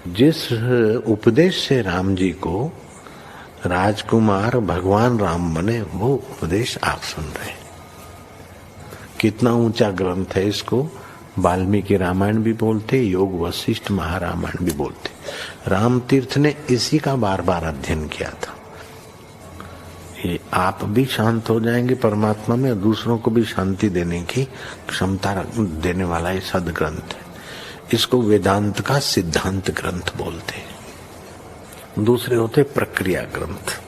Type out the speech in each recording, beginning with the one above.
जिस उपदेश से राम जी को राजकुमार भगवान राम बने, वो उपदेश आप सुन रहे हैं। कितना ऊंचा ग्रंथ है। इसको वाल्मीकि रामायण भी बोलते, योग वशिष्ठ महारामायण भी बोलते। राम तीर्थ ने इसी का बार बार अध्ययन किया था। ये आप भी शांत हो जाएंगे परमात्मा में, और दूसरों को भी शांति देने की क्षमता देने वाला ये सदग्रंथ है। इसको वेदांत का सिद्धांत ग्रंथ बोलते हैं। दूसरे होते प्रक्रिया ग्रंथ।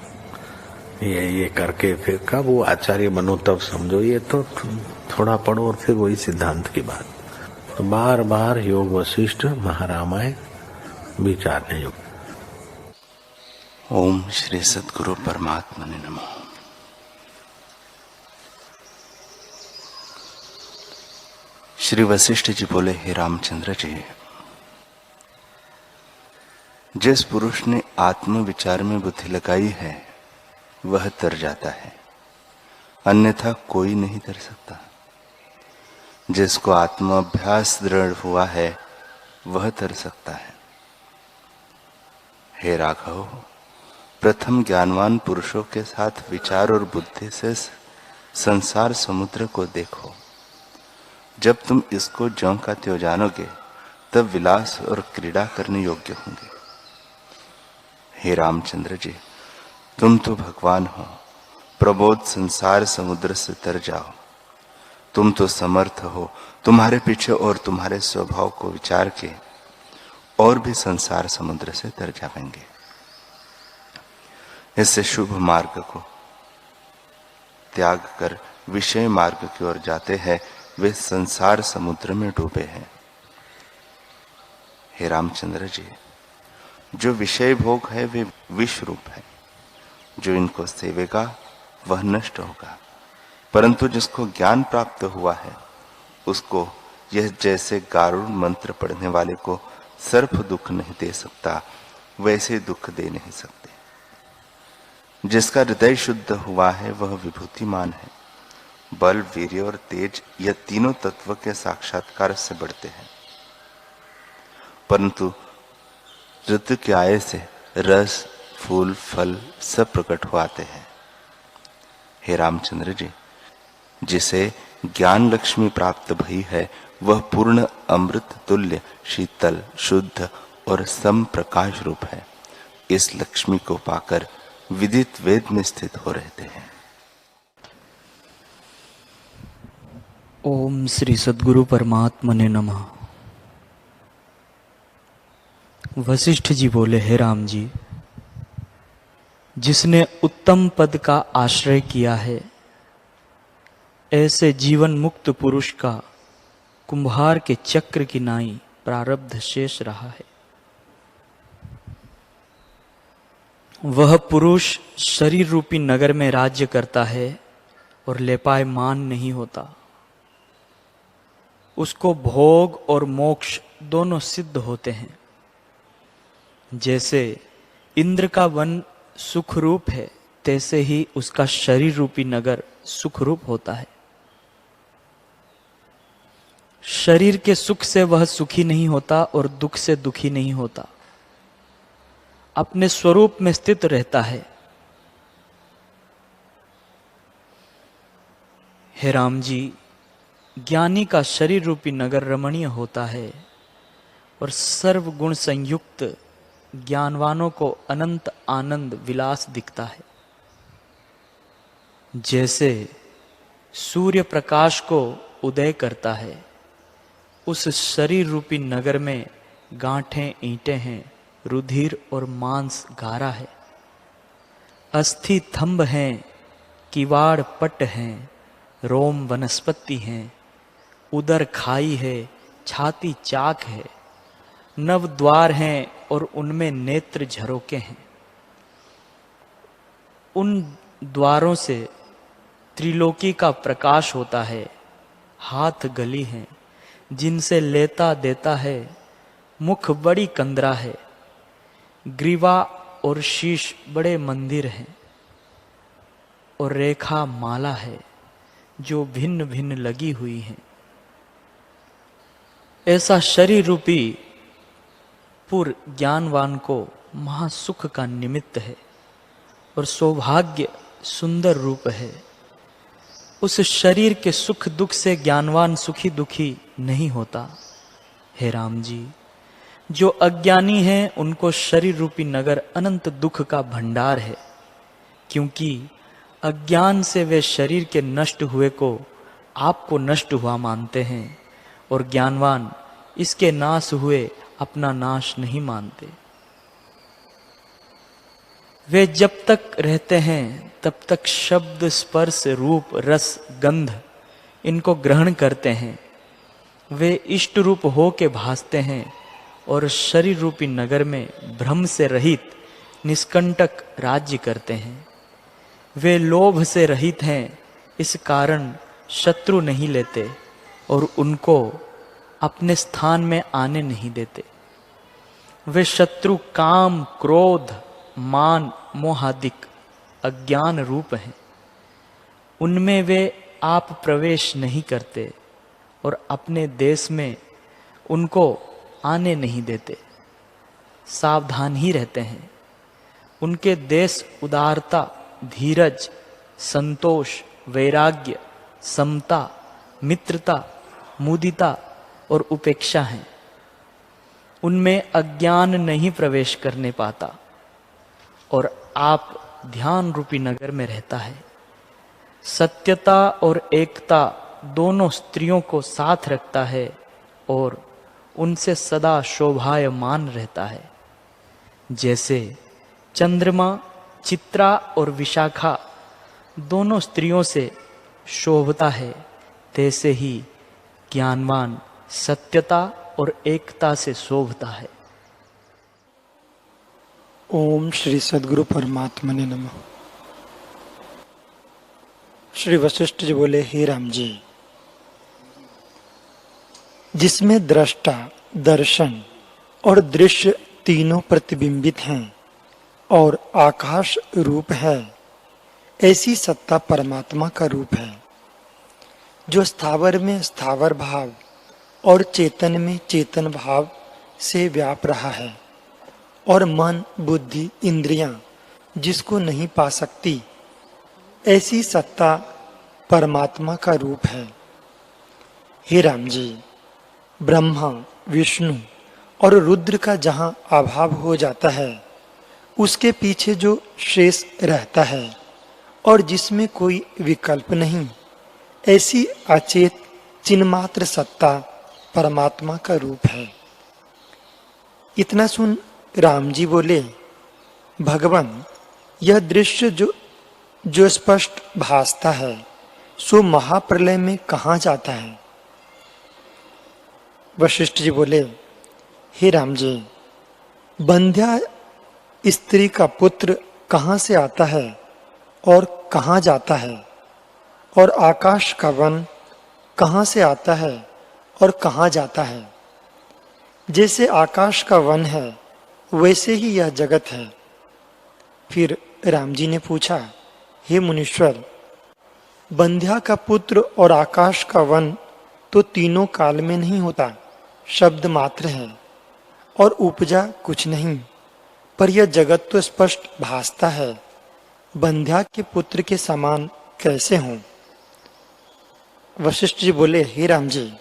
ये करके फिर कब वो आचार्य बनो तब समझो, ये तो थोड़ा पढ़ो और फिर वही सिद्धांत की बात। तो बार बार योग वशिष्ठ महारामायण विचारने योग। ओम श्री सद्गुरु परमात्मा ने नमः। श्री वशिष्ठ जी बोले, हे रामचंद्र जी, जिस पुरुष ने आत्म विचार में बुद्धि लगाई है वह तर जाता है, अन्यथा कोई नहीं तर सकता। जिसको आत्म अभ्यास दृढ़ हुआ है वह तर सकता है। हे राघव, प्रथम ज्ञानवान पुरुषों के साथ विचार और बुद्धि से संसार समुद्र को देखो। जब तुम इसको ज्यों का त्यों जानोगे तब विलास और क्रीड़ा करने योग्य होंगे। हे रामचंद्र जी, तुम तो भगवान हो, प्रबोध संसार समुद्र से तर जाओ। तुम तो समर्थ हो, तुम्हारे पीछे और तुम्हारे स्वभाव को विचार के और भी संसार समुद्र से तर जाएंगे। इससे शुभ मार्ग को त्याग कर विषय मार्ग की ओर जाते हैं, वे संसार समुद्र में डूबे हैं। हे रामचंद्र जी, जो विषय भोग है वे विष रूप है। जो इनको सेवेगा वह नष्ट होगा, परंतु जिसको ज्ञान प्राप्त हुआ है उसको यह जैसे गारुड़ मंत्र पढ़ने वाले को सर्प दुख नहीं दे सकता, वैसे दुख दे नहीं सकते। जिसका हृदय शुद्ध हुआ है वह विभूतिमान है। बल, वीर्य और तेज यह तीनों तत्व के साक्षात्कार से बढ़ते हैं, परंतु ऋतु के आए से रस, फूल, फल सब प्रकट हो आते हैं। हे रामचंद्र जी, जिसे ज्ञान लक्ष्मी प्राप्त भई है वह पूर्ण अमृत तुल्य शीतल, शुद्ध और सम प्रकाश रूप है। इस लक्ष्मी को पाकर विदित वेद में स्थित हो रहते हैं। ओम श्री सद्गुरु परमात्मा ने नमः। वशिष्ठ जी बोले, हे राम जी, जिसने उत्तम पद का आश्रय किया है, ऐसे जीवन मुक्त पुरुष का कुंभार के चक्र की नाई प्रारब्ध शेष रहा है। वह पुरुष शरीर रूपी नगर में राज्य करता है और लेपायमान नहीं होता। उसको भोग और मोक्ष दोनों सिद्ध होते हैं। जैसे इंद्र का वन सुख रूप है, तैसे ही उसका शरीर रूपी नगर सुख रूप होता है। शरीर के सुख से वह सुखी नहीं होता और दुख से दुखी नहीं होता, अपने स्वरूप में स्थित रहता है। हे राम जी, ज्ञानी का शरीर रूपी नगर रमणीय होता है और सर्व गुण संयुक्त ज्ञानवानों को अनंत आनंद विलास दिखता है। जैसे सूर्य प्रकाश को उदय करता है, उस शरीर रूपी नगर में गांठें ईंटें हैं, रुधिर और मांस गारा है, अस्थि थंब हैं, किवाड़ पट हैं, रोम वनस्पति हैं, उदर खाई है, छाती चाक है, नव द्वार हैं और उनमें नेत्र झरोके हैं। उन द्वारों से त्रिलोकी का प्रकाश होता है। हाथ गली हैं जिनसे लेता देता है, मुख बड़ी कंदरा है, ग्रीवा और शीश बड़े मंदिर हैं, और रेखा माला है जो भिन्न भिन्न लगी हुई हैं। ऐसा शरीर रूपी पुर ज्ञानवान को महासुख का निमित्त है और सौभाग्य सुंदर रूप है। उस शरीर के सुख दुख से ज्ञानवान सुखी दुखी नहीं होता। हे राम जी, जो अज्ञानी हैं उनको शरीर रूपी नगर अनंत दुख का भंडार है, क्योंकि अज्ञान से वे शरीर के नष्ट हुए को आपको नष्ट हुआ मानते हैं और ज्ञानवान इसके नाश हुए अपना नाश नहीं मानते। वे जब तक रहते हैं तब तक शब्द स्पर्श रूप रस गंध इनको ग्रहण करते हैं। वे इष्ट रूप हो के भासते हैं और शरीर रूपी नगर में भ्रम से रहित निष्कंटक राज्य करते हैं। वे लोभ से रहित हैं, इस कारण शत्रु नहीं लेते और उनको अपने स्थान में आने नहीं देते। वे शत्रु काम क्रोध मान मोहादिक अज्ञान रूप हैं, उनमें वे आप प्रवेश नहीं करते और अपने देश में उनको आने नहीं देते। सावधान ही रहते हैं। उनके देश उदारता धीरज संतोष वैराग्य समता मित्रता मुदिता और उपेक्षा हैं। उनमें अज्ञान नहीं प्रवेश करने पाता और आप ध्यान रूपी नगर में रहता है। सत्यता और एकता दोनों स्त्रियों को साथ रखता है और उनसे सदा शोभायमान रहता है। जैसे चंद्रमा चित्रा और विशाखा दोनों स्त्रियों से शोभता है, तैसे ही ज्ञानवान सत्यता और एकता से शोभता है। ओम श्री सद्गुरु परमात्मने नमः। श्री वशिष्ठ जी बोले, हे राम जी, जिसमें दृष्टा दर्शन और दृश्य तीनों प्रतिबिंबित हैं और आकाश रूप है, ऐसी सत्ता परमात्मा का रूप है, जो स्थावर में स्थावर भाव और चेतन में चेतन भाव से व्याप रहा है और मन बुद्धि इंद्रियां जिसको नहीं पा सकती, ऐसी सत्ता परमात्मा का रूप है। हे राम जी, ब्रह्मा विष्णु और रुद्र का जहाँ अभाव हो जाता है, उसके पीछे जो शेष रहता है और जिसमें कोई विकल्प नहीं, ऐसी अचेत चिन्मात्र सत्ता परमात्मा का रूप है। इतना सुन राम जी बोले, भगवान, यह दृश्य जो स्पष्ट भासता है, सो महाप्रलय में कहाँ जाता है? वशिष्ठ जी बोले, हे राम जी, बंध्या स्त्री का पुत्र कहाँ से आता है और कहाँ जाता है, और आकाश का वन कहाँ से आता है और कहाँ जाता है? जैसे आकाश का वन है, वैसे ही यह जगत है। फिर राम जी ने पूछा, हे मुनीश्वर, बंध्या का पुत्र और आकाश का वन तो तीनों काल में नहीं होता, शब्द मात्र है और उपजा कुछ नहीं, पर यह जगत तो स्पष्ट भासता है। बंध्या के पुत्र के समान कैसे हों? वशिष्ठ जी बोले, हे राम जी,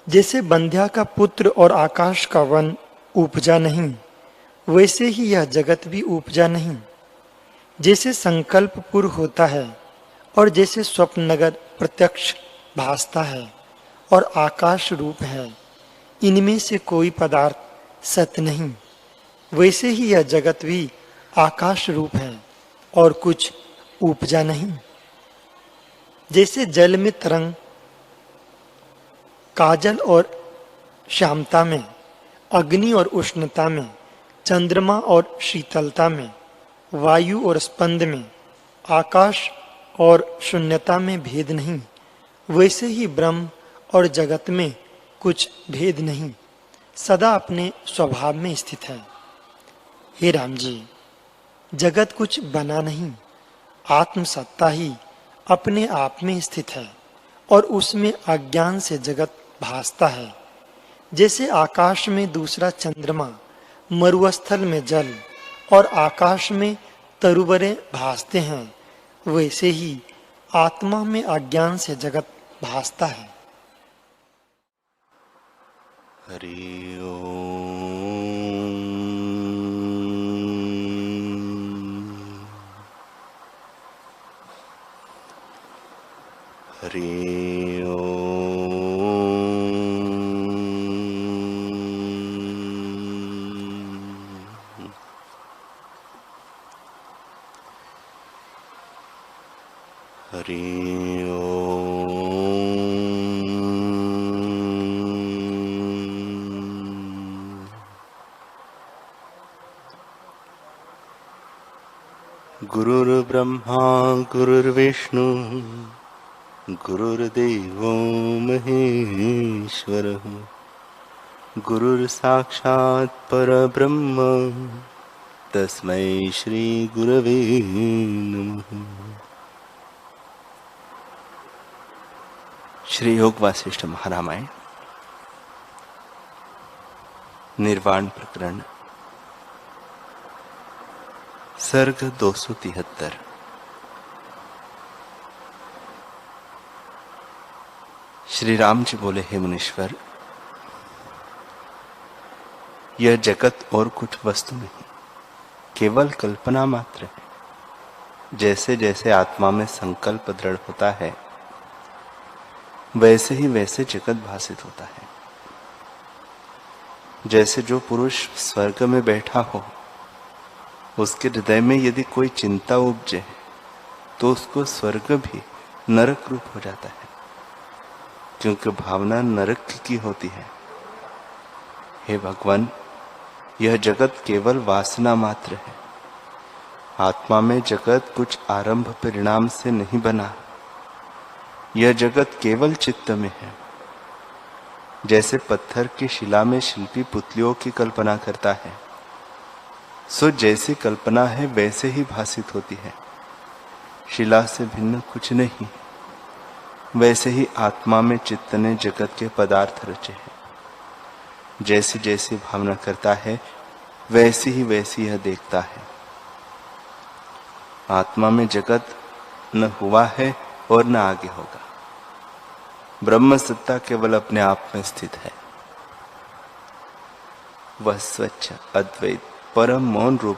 जैसे बंध्या का पुत्र और आकाश का वन उपजा नहीं, वैसे ही यह जगत भी उपजा नहीं। जैसे संकल्पपुर होता है और जैसे स्वप्न नगर प्रत्यक्ष भासता है और आकाश रूप है, इनमें से कोई पदार्थ सत्य नहीं, वैसे ही यह जगत भी आकाश रूप है और कुछ उपजा नहीं। जैसे जल में तरंग काजल और श्यामता में, अग्नि और उष्णता में, चंद्रमा और शीतलता में, वायु और स्पंद में, आकाश और शून्यता में भेद नहीं, वैसे ही ब्रह्म और जगत में कुछ भेद नहीं, सदा अपने स्वभाव में स्थित है। हे राम जी, जगत कुछ बना नहीं, आत्म सत्ता ही अपने आप में स्थित है और उसमें अज्ञान से जगत भासता है। जैसे आकाश में दूसरा चंद्रमा, मरुस्थल में जल और आकाश में तरुबरे भासते हैं, वैसे ही आत्मा में अज्ञान से जगत भासता है। हरि ओम। हरि ओम। हरि गुरुर्ब्रह्मा गुरुर्विष्णु गुरुर्देवो महेश्वरः गुरुर्साक्षात् परब्रह्म तस्मै श्री गुरवे नमः। श्री योग वासिष्ठ महारामायण निर्वाण प्रकरण सर्ग 273। श्री राम जी बोले, हे मुनीश्वर, यह जगत और कुछ वस्तु नहीं, केवल कल्पना मात्र है। जैसे जैसे आत्मा में संकल्प दृढ़ होता है, वैसे ही वैसे जगत भासित होता है। जैसे जो पुरुष स्वर्ग में बैठा हो, उसके हृदय में यदि कोई चिंता उपजे तो उसको स्वर्ग भी नरक रूप हो जाता है, क्योंकि भावना नरक की होती है। हे भगवान, यह जगत केवल वासना मात्र है। आत्मा में जगत कुछ आरंभ परिणाम से नहीं बना। यह जगत केवल चित्त में है। जैसे पत्थर की शिला में शिल्पी पुतलियों की कल्पना करता है, सो जैसी कल्पना है वैसे ही भासित होती है, शिला से भिन्न कुछ नहीं। वैसे ही आत्मा में चित्त ने जगत के पदार्थ रचे हैं। जैसी जैसी भावना करता है वैसी ही वैसी यह देखता है। आत्मा में जगत न हुआ है और न आगे होगा। ब्रह्म सत्ता केवल अपने आप में स्थित है। वह स्वच्छ अद्वैत परम मौन रूप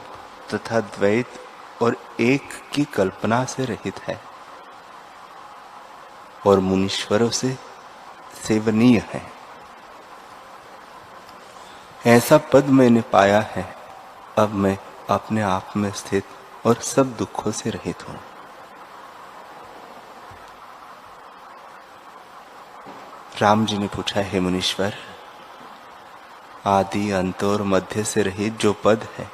तथा द्वैत और एक की कल्पना से रहित है और मुनीश्वरों से सेवनीय है। ऐसा पद मैंने पाया है। अब मैं अपने आप में स्थित और सब दुखों से रहित हूं। राम जी ने पूछा, हे मुनीश्वर, आदि अंत और मध्य से रहित जो पद है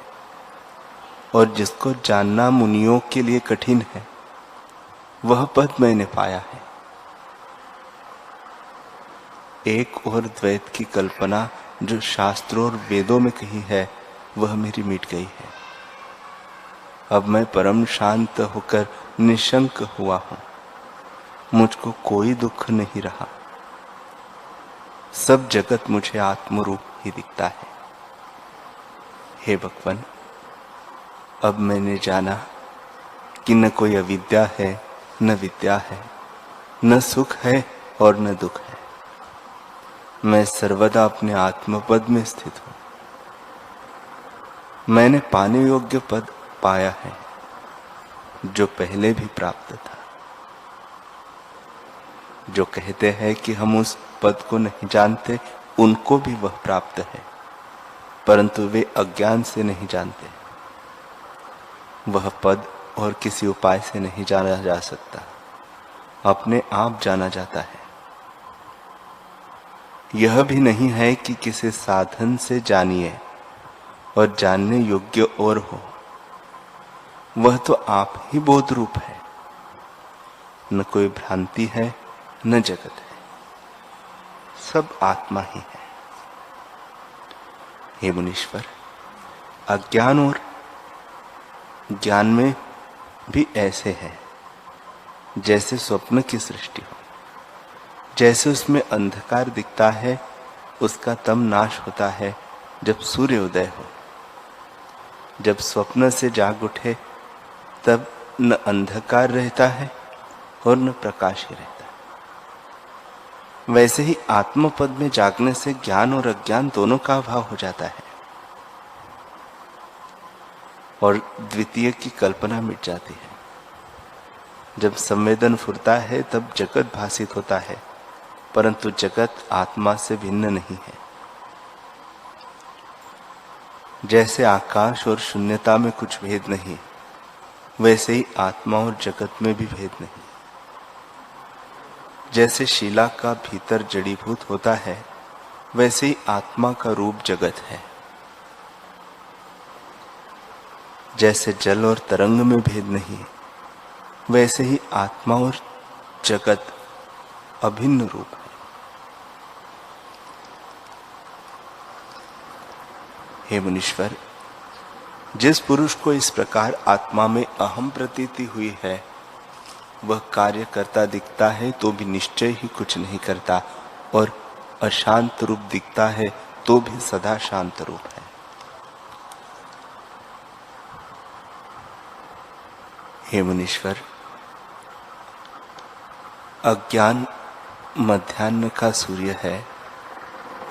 और जिसको जानना मुनियों के लिए कठिन है, वह पद मैंने पाया है। एक और द्वैत की कल्पना जो शास्त्रों और वेदों में कही है, वह मेरी मिट गई है। अब मैं परम शांत होकर निशंक हुआ हूं। मुझको कोई दुख नहीं रहा। सब जगत मुझे आत्मरूप ही दिखता है। हे भगवान, अब मैंने जाना कि न कोई अविद्या है न विद्या है, न सुख है और न दुख है। मैं सर्वदा अपने आत्मपद में स्थित हूं। मैंने पाने योग्य पद पाया है जो पहले भी प्राप्त था। जो कहते हैं कि हम उस पद को नहीं जानते, उनको भी वह प्राप्त है, परंतु वे अज्ञान से नहीं जानते। वह पद और किसी उपाय से नहीं जाना जा सकता, अपने आप जाना जाता है। यह भी नहीं है कि किसी साधन से जानिए और जानने योग्य और हो। वह तो आप ही बोध रूप है। न कोई भ्रांति है न जगत है, सब आत्मा ही है। हे मुनीश्वर, अज्ञान और ज्ञान में भी ऐसे है जैसे स्वप्न की सृष्टि हो। जैसे उसमें अंधकार दिखता है, उसका तब नाश होता है जब सूर्योदय हो। जब स्वप्न से जाग उठे तब न अंधकार रहता है और न प्रकाश ही रहता है। वैसे ही आत्मपद में जागने से ज्ञान और अज्ञान दोनों का अभाव हो जाता है और द्वितीय की कल्पना मिट जाती है। जब संवेदन फुरता है तब जगत भासित होता है, परंतु जगत आत्मा से भिन्न नहीं है। जैसे आकाश और शून्यता में कुछ भेद नहीं, वैसे ही आत्मा और जगत में भी भेद नहीं। जैसे शिला का भीतर जड़ीभूत होता है, वैसे ही आत्मा का रूप जगत है। जैसे जल और तरंग में भेद नहीं, वैसे ही आत्मा और जगत अभिन्न रूप है। हे मुनीश्वर, जिस पुरुष को इस प्रकार आत्मा में अहम प्रतीति हुई है, वह कार्य करता दिखता है तो भी निश्चय ही कुछ नहीं करता, और अशांत रूप दिखता है तो भी सदा शांत रूप है। हे मुनीश्वर, अज्ञान मध्याह्न का सूर्य है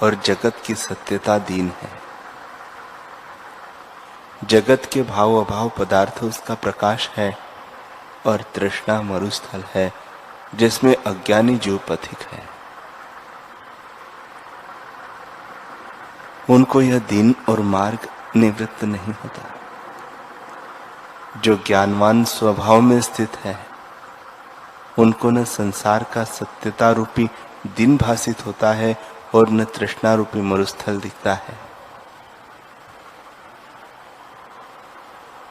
और जगत की सत्यता दीन है। जगत के भाव अभाव पदार्थ उसका प्रकाश है और तृष्णा मरुस्थल है जिसमें अज्ञानी जीव पथिक है। उनको यह दिन और मार्ग निवृत्त नहीं होता। जो ज्ञानवान स्वभाव में स्थित है, उनको न संसार का सत्यता रूपी दिन भासित होता है और न तृष्णा रूपी मरुस्थल दिखता है।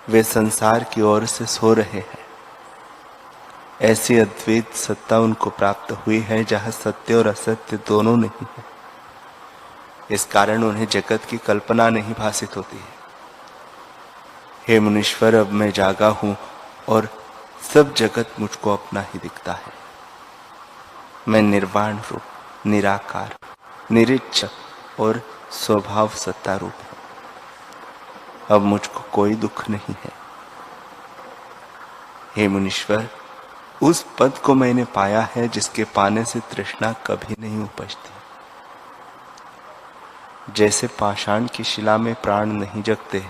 वे संसार की ओर से सो रहे हैं। ऐसी अद्वैत सत्ता उनको प्राप्त हुई है जहां सत्य और असत्य दोनों नहीं है। इस कारण उन्हें जगत की कल्पना नहीं भासित होती है। हे मुनीश्वर, अब मैं जागा हूं और सब जगत मुझको अपना ही दिखता है। मैं निर्वाण रूप, निराकार, निरीक्षक और स्वभाव सत्ता रूप हूं। अब मुझको कोई दुख नहीं है। हे मुनीश्वर, उस पद को मैंने पाया है जिसके पाने से तृष्णा कभी नहीं उपजती। जैसे पाषाण की शिला में प्राण नहीं जगते,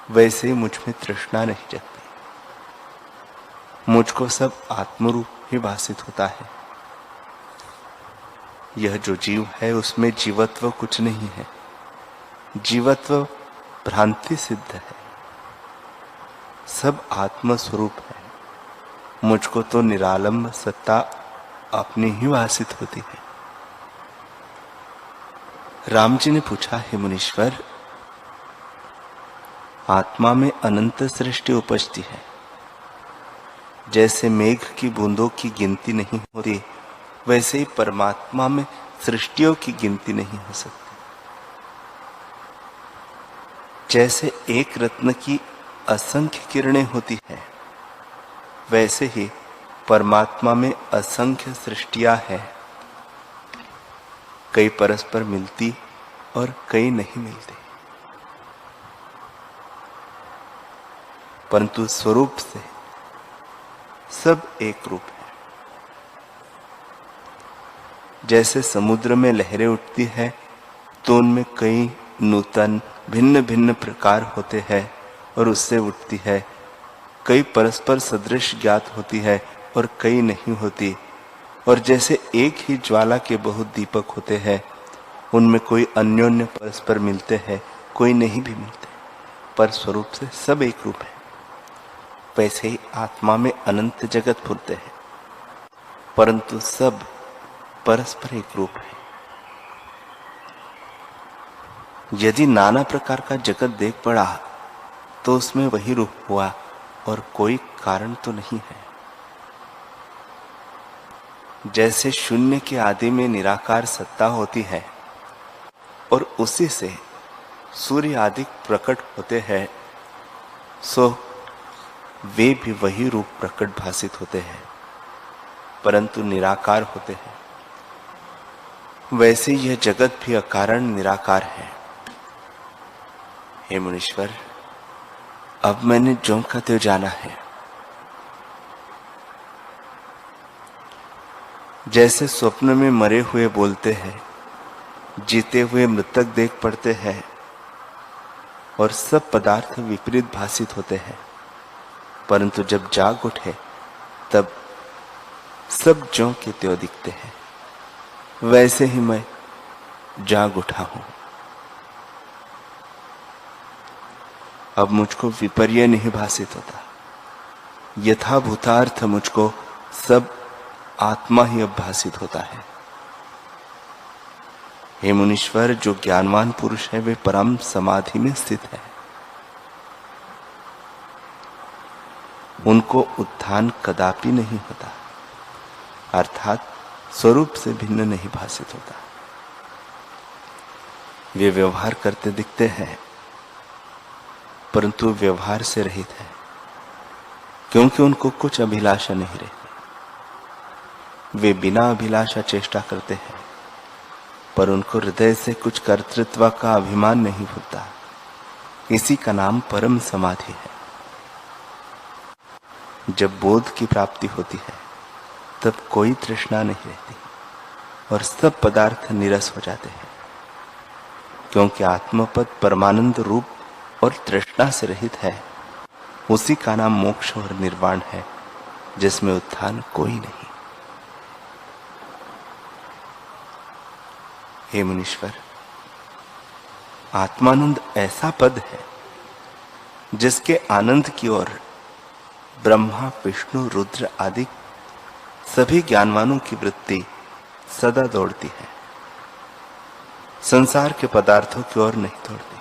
वैसे ही मुझ में तृष्णा नहीं जगती। मुझको सब आत्मरूप ही भासित होता है। यह जो जीव है उसमें जीवत्व कुछ नहीं है। जीवत्व भ्रांति सिद्ध है। सब आत्म स्वरूप है। मुझको तो निरालंब सत्ता अपनी ही भासित होती है। राम जी ने पूछा, हे मुनीश्वर, आत्मा में अनंत सृष्टि उपजती है। जैसे मेघ की बूंदों की गिनती नहीं होती, वैसे ही परमात्मा में सृष्टियों की गिनती नहीं हो सकती। जैसे एक रत्न की असंख्य किरणें होती है, वैसे ही परमात्मा में असंख्य सृष्टियां हैं। कई परस्पर मिलती और कई नहीं मिलती, परंतु स्वरूप से सब एक रूप है। जैसे समुद्र में लहरें उठती है तो उनमें कई नूतन भिन्न भिन्न प्रकार होते हैं और उससे उठती है। कई परस्पर सदृश ज्ञात होती है और कई नहीं होती। और जैसे एक ही ज्वाला के बहुत दीपक होते हैं, उनमें कोई अन्योन्य परस्पर मिलते हैं, कोई नहीं भी मिलते, पर स्वरूप से सब एक रूप है। वैसे ही आत्मा में अनंत जगत फुरते हैं, परंतु सब परस्पर एक रूप है। यदि नाना प्रकार का जगत देख पड़ा तो उसमें वही रूप हुआ और कोई कारण तो नहीं है। जैसे शून्य के आदि में निराकार सत्ता होती है और उसी से सूर्य आदि प्रकट होते हैं, सो वे भी वही रूप प्रकट भासित होते हैं, परंतु निराकार होते हैं। वैसे यह जगत भी अकारण निराकार है। हे मुनीश्वर, अब मैंने ज्यों का त्यों जाना है। जैसे स्वप्न में मरे हुए बोलते हैं, जीते हुए मृतक देख पड़ते हैं और सब पदार्थ विपरीत भासित होते हैं, परंतु जब जाग उठे तब सब ज्यों के त्यों दिखते हैं, वैसे ही मैं जाग उठा हूं। अब मुझको विपर्य नहीं भासित होता। यथाभूतार्थ मुझको सब आत्मा ही अब भासित होता है। हे मुनीश्वर, जो ज्ञानवान पुरुष है वे परम समाधि में स्थित है। उनको उत्थान कदापि नहीं होता, अर्थात स्वरूप से भिन्न नहीं भासित होता। वे व्यवहार करते दिखते हैं, परंतु व्यवहार से रहित है, क्योंकि उनको कुछ अभिलाषा नहीं रहती। वे बिना अभिलाषा चेष्टा करते हैं, पर उनको हृदय से कुछ कर्तृत्व का अभिमान नहीं होता। इसी का नाम परम समाधि है। जब बोध की प्राप्ति होती है तब कोई तृष्णा नहीं रहती और सब पदार्थ निरस हो जाते हैं, क्योंकि आत्मपद परमानंद रूप और तृष्णा से रहित है। उसी का नाम मोक्ष और निर्वाण है, जिसमें उत्थान कोई नहीं। हे मुनीश्वर, आत्मानंद ऐसा पद है जिसके आनंद की ओर ब्रह्मा, विष्णु, रुद्र आदि सभी ज्ञानवानों की वृत्ति सदा दौड़ती है, संसार के पदार्थों की ओर नहीं दौड़ती।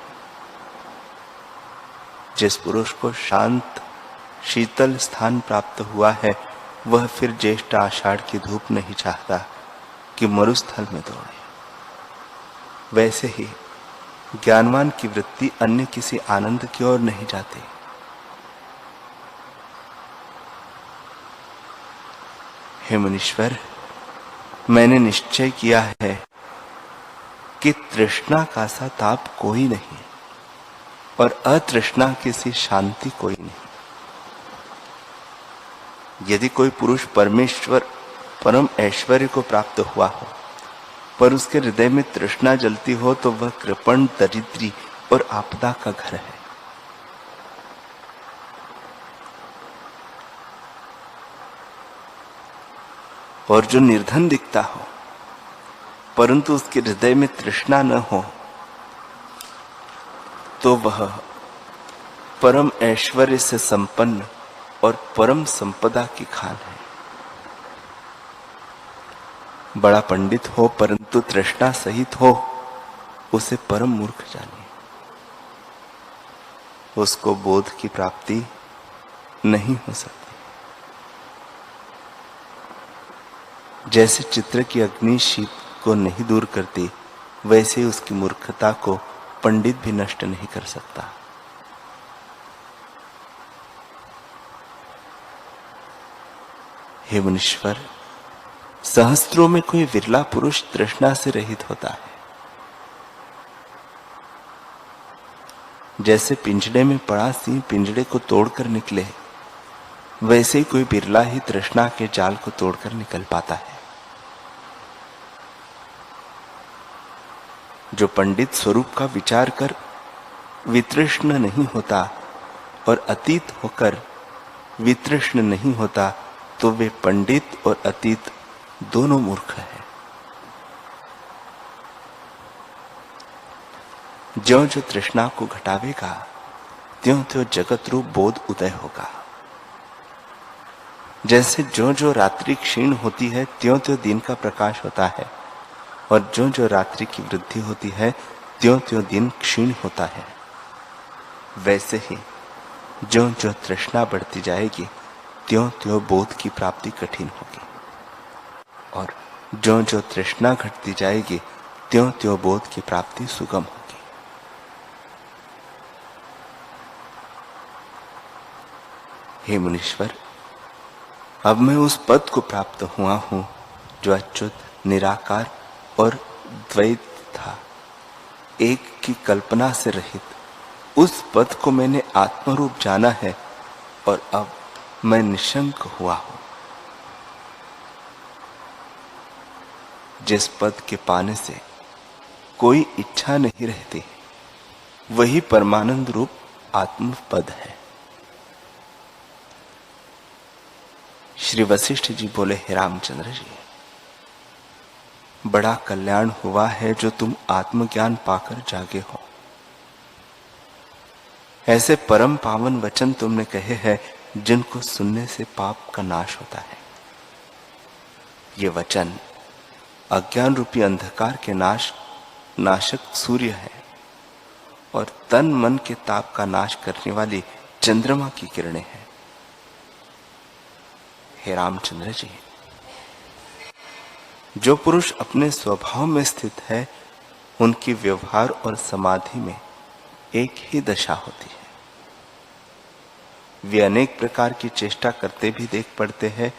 जिस पुरुष को शांत शीतल स्थान प्राप्त हुआ है, वह फिर ज्येष्ठ आषाढ़ की धूप नहीं चाहता कि मरुस्थल में दौड़े। वैसे ही ज्ञानवान की वृत्ति अन्य किसी आनंद की ओर नहीं जाती। हे मुनीश्वर, मैंने निश्चय किया है कि तृष्णा का सा ताप कोई नहीं और अतृष्णा की सी शांति कोई नहीं। यदि कोई पुरुष परमेश्वर परम ऐश्वर्य को प्राप्त हुआ हो, पर उसके हृदय में तृष्णा जलती हो, तो वह कृपण, दरिद्री और आपदा का घर है। और जो निर्धन दिखता हो परंतु उसके हृदय में तृष्णा न हो, तो वह परम ऐश्वर्य से संपन्न और परम संपदा की खान है। बड़ा पंडित हो परंतु तृष्णा सहित हो, उसे परम मूर्ख जानिए। उसको बोध की प्राप्ति नहीं हो सकती। जैसे चित्र की अग्नि शीत को नहीं दूर करती, वैसे उसकी मूर्खता को पंडित भी नष्ट नहीं कर सकता। हे मुनीश्वर, सहस्त्रों में कोई विरला पुरुष तृष्णा से रहित होता है। जैसे पिंजड़े में पड़ा सिंह पिंजड़े को तोड़कर निकले, वैसे ही कोई बिरला ही तृष्णा के जाल को तोड़कर निकल पाता है। जो पंडित स्वरूप का विचार कर वितृष्ण नहीं होता और अतीत होकर वितृष्ण नहीं होता, तो वे पंडित और अतीत दोनों मूर्ख है। ज्यों जो तृष्णा को घटावेगा, त्यों त्यों जगत रूप बोध उदय होगा। जैसे ज्यों जो रात्रि क्षीण होती है, त्यों त्यों दिन का प्रकाश होता है, और ज्यों जो रात्रि की वृद्धि होती है, त्यों त्यों दिन क्षीण होता है। वैसे ही ज्यों ज्यों तृष्णा बढ़ती जाएगी, त्यों त्यों बोध की प्राप्ति कठिन होगी, और ज्यों ज्यों तृष्णा घटती जाएगी, त्यों त्यों बोध की प्राप्ति सुगम होगी। हे मुनीश्वर, अब मैं उस पद को प्राप्त हुआ हूं जो अच्युत, निराकार और द्वैत था, एक की कल्पना से रहित उस पद को मैंने आत्मरूप जाना है और अब मैं निशंक हुआ हूं। जिस पद के पाने से कोई इच्छा नहीं रहती, वही परमानंद रूप आत्म पद है। श्री वशिष्ठ जी बोले, हे रामचंद्र जी, बड़ा कल्याण हुआ है जो तुम आत्मज्ञान पाकर जागे हो। ऐसे परम पावन वचन तुमने कहे हैं जिनको सुनने से पाप का नाश होता है। ये वचन अज्ञान रूपी अंधकार के नाशक सूर्य है और तन मन के ताप का नाश करने वाली चंद्रमा की किरणें हैं। हे रामचंद्र जी, जो पुरुष अपने स्वभाव में स्थित है, उनकी व्यवहार और समाधि में एक ही दशा होती है। वे अनेक प्रकार की चेष्टा करते भी देख पड़ते हैं,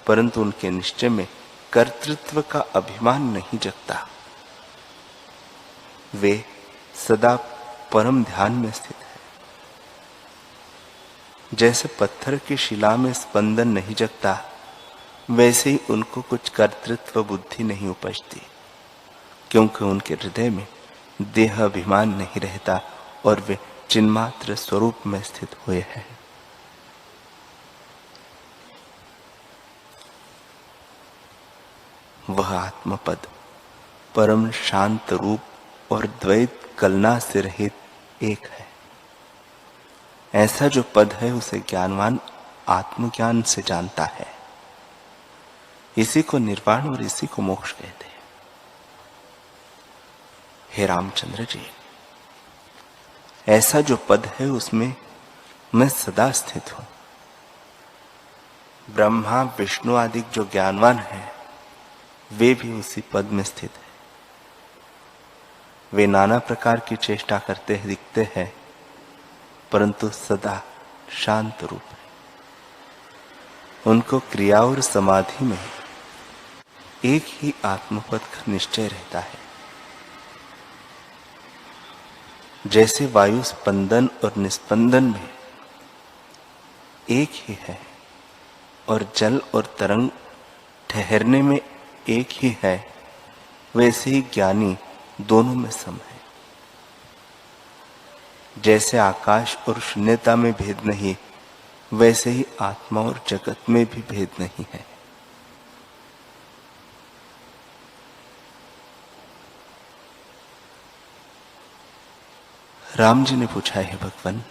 परंतु उनके निश्चय में कर्तृत्व का अभिमान नहीं जगता। वे सदा परम ध्यान में स्थित है। जैसे पत्थर की शिला में स्पंदन नहीं जगता, वैसे ही उनको कुछ कर्तृत्व बुद्धि नहीं उपजती, क्योंकि उनके हृदय में देह अभिमान नहीं रहता और वे चिन्मात्र स्वरूप में स्थित हुए हैं। वह आत्मपद परम शांत रूप और द्वैत कलना से रहित एक है। ऐसा जो पद है उसे ज्ञानवान आत्मज्ञान से जानता है। इसी को निर्वाण और इसी को मोक्ष कहते हैं। हे रामचंद्र जी, ऐसा जो पद है उसमें मैं सदा स्थित हूं। ब्रह्मा विष्णु आदि जो ज्ञानवान है, वे भी उसी पद में स्थित है। वे नाना प्रकार की चेष्टा करते दिखते हैं, परंतु सदा शांत रूप है। उनको क्रिया और समाधि में एक ही आत्मपद का निश्चय रहता है। जैसे वायु स्पंदन और निस्पंदन में एक ही है और जल और तरंग ठहरने में एक ही है, वैसे ही ज्ञानी दोनों में सम है। जैसे आकाश और शून्यता में भेद नहीं, वैसे ही आत्मा और जगत में भी भेद नहीं है। राम जी ने पूछा, है भगवान,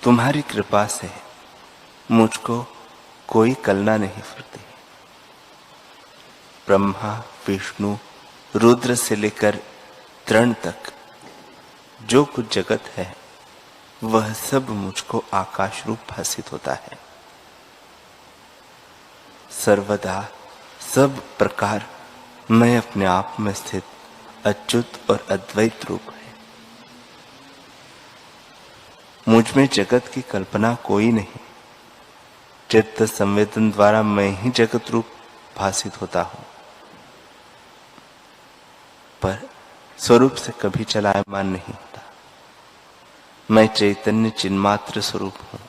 तुम्हारी कृपा से मुझको कोई कलना नहीं फुरती। ब्रह्मा विष्णु रुद्र से लेकर तृण तक जो कुछ जगत है, वह सब मुझको आकाश रूप भासित होता है। सर्वदा सब प्रकार मैं अपने आप में स्थित अच्युत और अद्वैत रूप है। मुझ में जगत की कल्पना कोई नहीं। चित्त संवेदन द्वारा मैं ही जगत रूप भासित होता हूं, पर स्वरूप से कभी चलायमान नहीं होता। मैं चैतन्य चिन्मात्र स्वरूप हूं।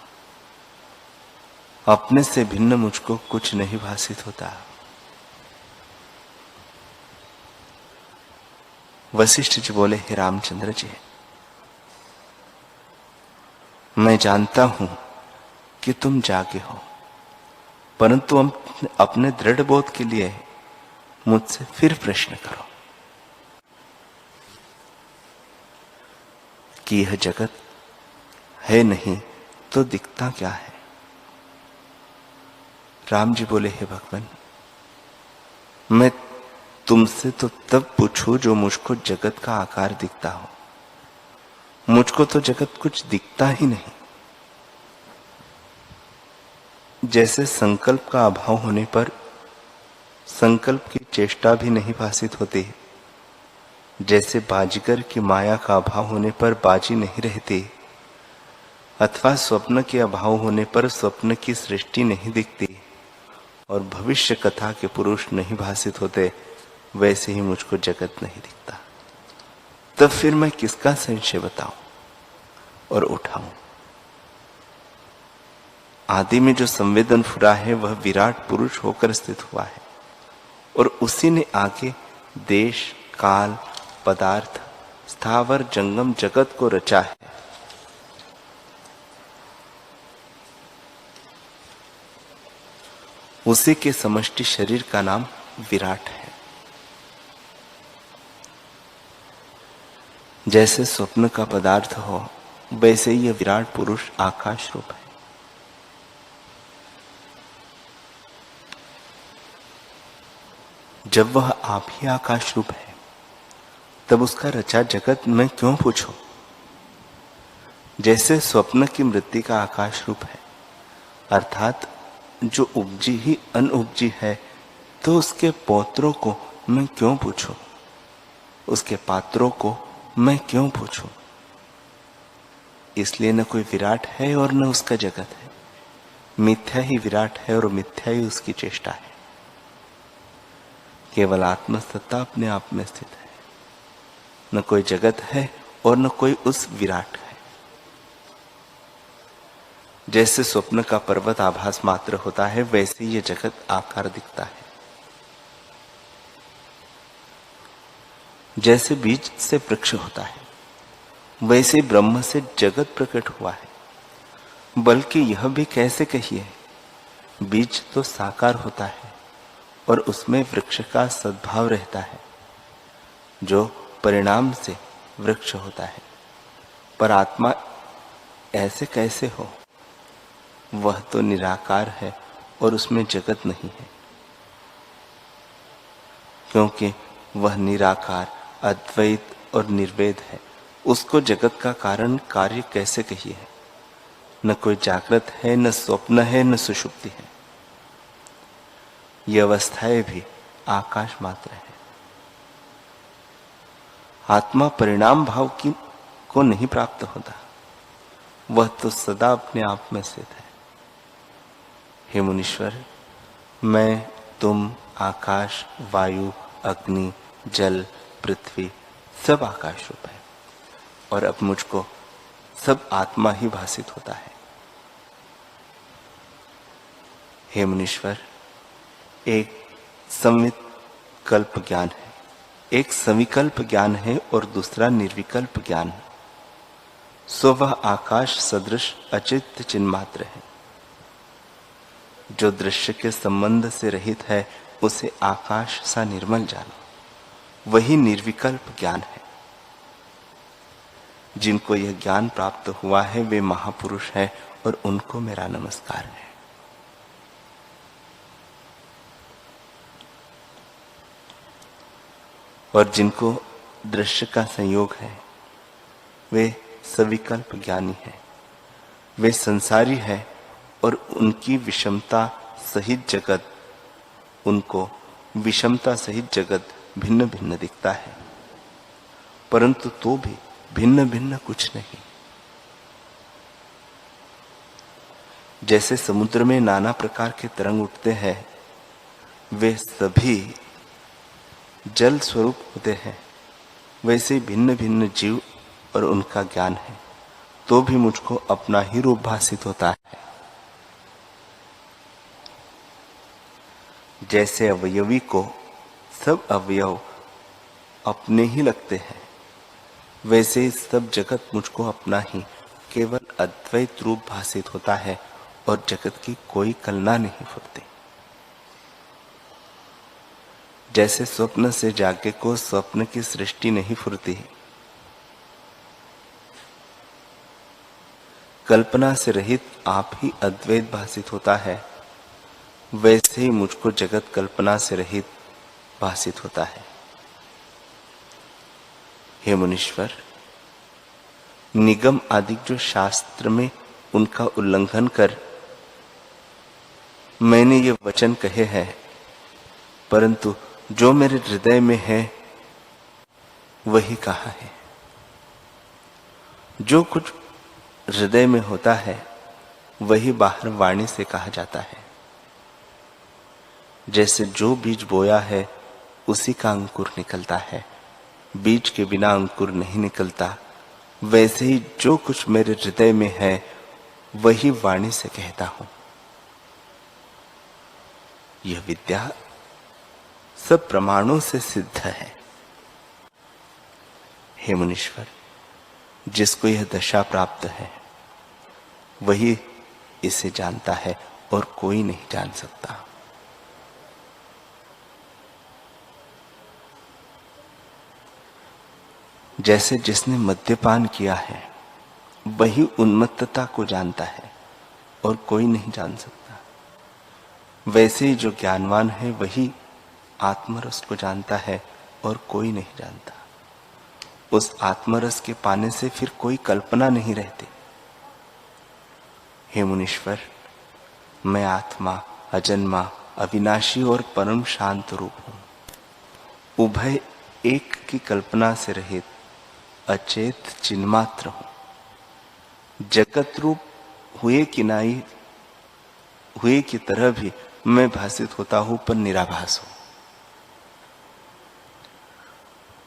अपने से भिन्न मुझको कुछ नहीं भासित होता। वशिष्ठ जी बोले, हे रामचंद्र जी, मैं जानता हूं कि तुम जागे हो, परंतु अपने दृढ़ बोध के लिए मुझसे फिर प्रश्न करो कि यह जगत है नहीं तो दिखता क्या है। राम जी बोले, हे भगवान, मैं तुमसे तो तब पूछूं जो मुझको जगत का आकार दिखता हो। मुझको तो जगत कुछ दिखता ही नहीं। जैसे संकल्प का अभाव होने पर संकल्प की चेष्टा भी नहीं भासित होती, जैसे बाजीगर की माया का अभाव होने पर बाजी नहीं रहती, अथवा स्वप्न के अभाव होने पर स्वप्न की सृष्टि नहीं दिखती, और भविष्य कथा के पुरुष नहीं भासित होते, वैसे ही मुझको जगत नहीं दिखता। तब फिर मैं किसका संशय बताऊं और उठाऊं? आदि में जो संवेदन फुरा है वह विराट पुरुष होकर स्थित हुआ है, और उसी ने आगे देश, काल, पदार्थ, स्थावर, जंगम जगत को रचा है। उसी के समष्टि शरीर का नाम विराट है। जैसे स्वप्न का पदार्थ हो, वैसे ही यह विराट पुरुष आकाश रूप है। जब वह आप ही आकाश रूप है, तब उसका रचा जगत मैं क्यों पूछूं? जैसे स्वप्न की मृत्यु का आकाश रूप है, अर्थात जो उपजी ही अनउपजी है, तो उसके पौत्रों को मैं क्यों पूछूं? उसके पात्रों को मैं क्यों पूछूं? इसलिए न कोई विराट है और न उसका जगत है। मिथ्या ही विराट है और मिथ्या ही उसकी चेष्टा है। केवल आत्मसत्ता अपने आप में स्थित है। न कोई जगत है और न कोई उस विराट है। जैसे स्वप्न का पर्वत आभास मात्र होता है, वैसे ये जगत आकार दिखता है। जैसे बीज से वृक्ष होता है, वैसे ब्रह्म से जगत प्रकट हुआ है। बल्कि यह भी कैसे कहिए, बीज तो साकार होता है और उसमें वृक्ष का सद्भाव रहता है, जो परिणाम से वृक्ष होता है। पर आत्मा ऐसे कैसे हो? वह तो निराकार है और उसमें जगत नहीं है, क्योंकि वह निराकार, अद्वैत और निर्वेद है। उसको जगत का कारण कार्य कैसे कहिए? न कोई जागृत है, न स्वप्न है, न सुषुप्ति है। ये अवस्थाएं भी आकाश मात्र है। आत्मा परिणाम भाव की को नहीं प्राप्त होता, वह तो सदा अपने आप में स्थित है। हे मुनीश्वर, मैं, तुम, आकाश, वायु, अग्नि, जल, पृथ्वी सब आकाश रूप है, और अब मुझको सब आत्मा ही भासित होता है। हे मुनीश्वर, एक संविकल्प ज्ञान है, एक सविकल्प ज्ञान है और दूसरा निर्विकल्प ज्ञान है। सो वह आकाश सदृश अचित्त चिन्ह मात्र है। जो दृश्य के संबंध से रहित है, उसे आकाश सा निर्मल जानो, वही निर्विकल्प ज्ञान है। जिनको यह ज्ञान प्राप्त हुआ है, वे महापुरुष है और उनको मेरा नमस्कार है। और जिनको दृश्य का संयोग है, वे सविकल्प ज्ञानी है। वे संसारी है और उनकी विषमता सहित जगत, उनको विषमता सहित जगत भिन्न भिन्न दिखता है, परंतु तो भी भिन्न भिन्न कुछ नहीं। जैसे समुद्र में नाना प्रकार के तरंग उठते हैं, वे सभी जल स्वरूप होते हैं, वैसे भिन्न भिन्न जीव और उनका ज्ञान है, तो भी मुझको अपना ही रूप भासित होता है। जैसे अवयवी को सब अवयव अपने ही लगते हैं, वैसे ही सब जगत मुझको अपना ही केवल अद्वैत रूप भासित होता है और जगत की कोई कल्पना नहीं फुरती। जैसे स्वप्न से जागे को स्वप्न की सृष्टि नहीं फुरती, कल्पना से रहित आप ही अद्वैत भासित होता है, वैसे ही मुझको जगत कल्पना से रहित भासित होता है। हे मुनीश्वर, निगम आदि जो शास्त्र में उनका उल्लंघन कर मैंने ये वचन कहे हैं, परंतु जो मेरे हृदय में है वही कहा है। जो कुछ हृदय में होता है वही बाहर वाणी से कहा जाता है। जैसे जो बीज बोया है उसी का अंकुर निकलता है, बीज के बिना अंकुर नहीं निकलता, वैसे ही जो कुछ मेरे हृदय में है वही वाणी से कहता हूं। यह विद्या सब प्रमाणों से सिद्ध है। हे मुनीश्वर, जिसको यह दशा प्राप्त है वही इसे जानता है और कोई नहीं जान सकता। जैसे जिसने मद्यपान किया है वही उन्मत्तता को जानता है और कोई नहीं जान सकता, वैसे ही जो ज्ञानवान है वही आत्मरस को जानता है और कोई नहीं जानता। उस आत्मरस के पाने से फिर कोई कल्पना नहीं रहती। हे मुनीश्वर, मैं आत्मा, अजन्मा, अविनाशी और परम शांत रूप हूं। उभय एक की कल्पना से रहित अचेत चिन्मात्र हूं। जगत रूप हुए की तरह भी मैं भासित होता हूं, पर निराभास हूं।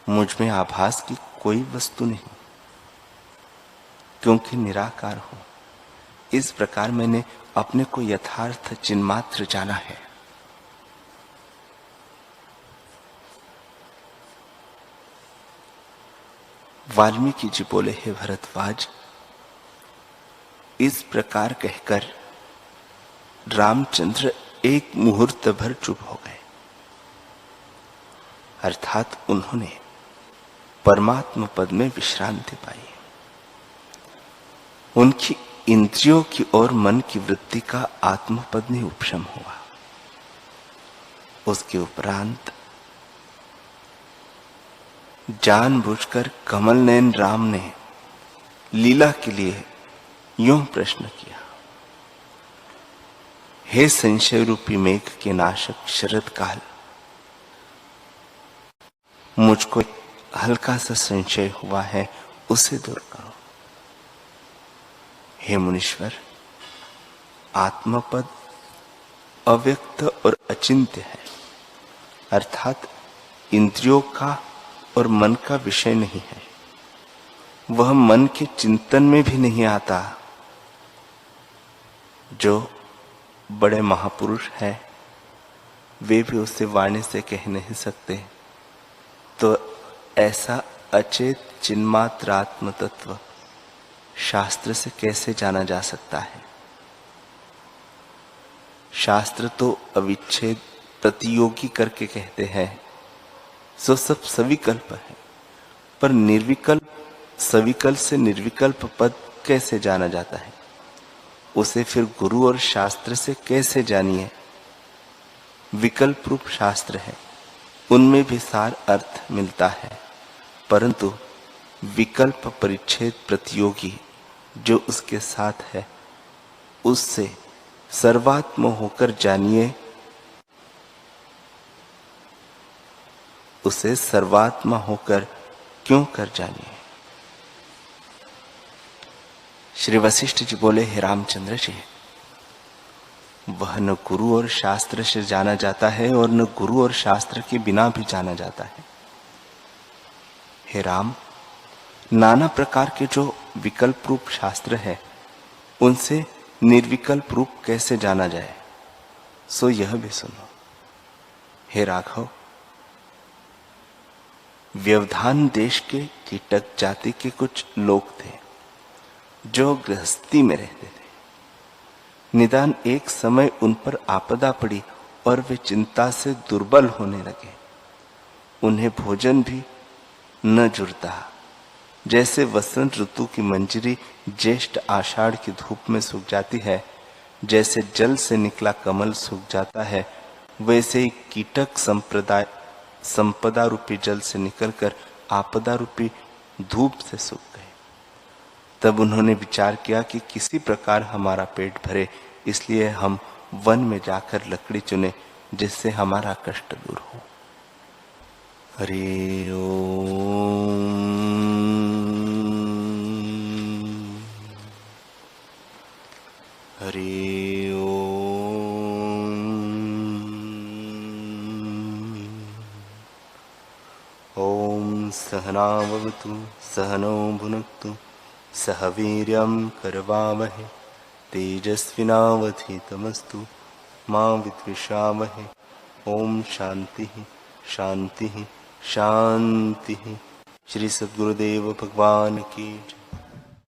मुझ में आभास की कोई वस्तु नहीं, क्योंकि निराकार हूं। इस प्रकार मैंने अपने को यथार्थ चिन्मात्र जाना है। वाल्मीकि जी बोले, हे भरद्वाज, इस प्रकार कहकर रामचंद्र एक मुहूर्त भर चुप हो गए। अर्थात उन्होंने परमात्म पद में विश्रांति पाई। उनकी इंद्रियों की और मन की वृत्ति का आत्मपद में उपशम हुआ। उसके उपरांत जानबूझकर कमल नयन राम ने लीला के लिए यूं प्रश्न किया, हे संशय रूपी मेघ के नाशक शरद काल, मुझको हल्का सा संशय हुआ है, उसे दूर करो। हे मुनीश्वर, आत्मपद अव्यक्त और अचिंत्य है, अर्थात इंद्रियों का और मन का विषय नहीं है। वह मन के चिंतन में भी नहीं आता। जो बड़े महापुरुष हैं वे भी उसे वाणी से कह नहीं सकते, तो ऐसा अचेत चिन्मात्र आत्म तत्व शास्त्र से कैसे जाना जा सकता है? शास्त्र तो अविच्छेद प्रतियोगी करके कहते हैं, सो सब सविकल्प है, पर निर्विकल्प सविकल्प से निर्विकल्प पद कैसे जाना जाता है? उसे फिर गुरु और शास्त्र से कैसे जानिए? विकल्प रूप शास्त्र है, उनमें भी सार अर्थ मिलता है, परंतु विकल्प परिच्छेद प्रतियोगी जो उसके साथ है उससे सर्वात्म होकर जानिए, उसे सर्वात्मा होकर क्यों कर जानिए। श्री वशिष्ठ जी बोले, हे रामचंद्र जी, वह न गुरु और शास्त्र से जाना जाता है और न गुरु और शास्त्र के बिना भी जाना जाता है। हे राम, नाना प्रकार के जो विकल्प रूप शास्त्र है उनसे निर्विकल्प रूप कैसे जाना जाए, सो यह भी सुनो। हे राघव, व्यवधान देश के कीटक जाति के कुछ लोग थे जो गृहस्थी में रहते थे। निदान एक समय उन पर आपदा पड़ी और वे चिंता से दुर्बल होने लगे। उन्हें भोजन भी न जुड़ता। जैसे वसंत ऋतु की मंजरी ज्येष्ठ आषाढ़ की धूप में सूख जाती है, जैसे जल से निकला कमल सूख जाता है, वैसे ही कीटक संपदा रूपी जल से निकलकर आपदा रूपी धूप से सूख गए। तब उन्होंने विचार किया कि किसी प्रकार हमारा पेट भरे, इसलिए हम वन में जाकर लकड़ी चुने जिससे हमारा कष्ट दूर हो। हरि ओम। हरि ओम। सहनावतु सहनौ भुनक्तु सह वीर्यं करवावहै तेजस्विनावधीतमस्तु मा विद्विषावहै। ओम शांति शांति शांति। श्री सद्गुरुदेव भगवान की जय।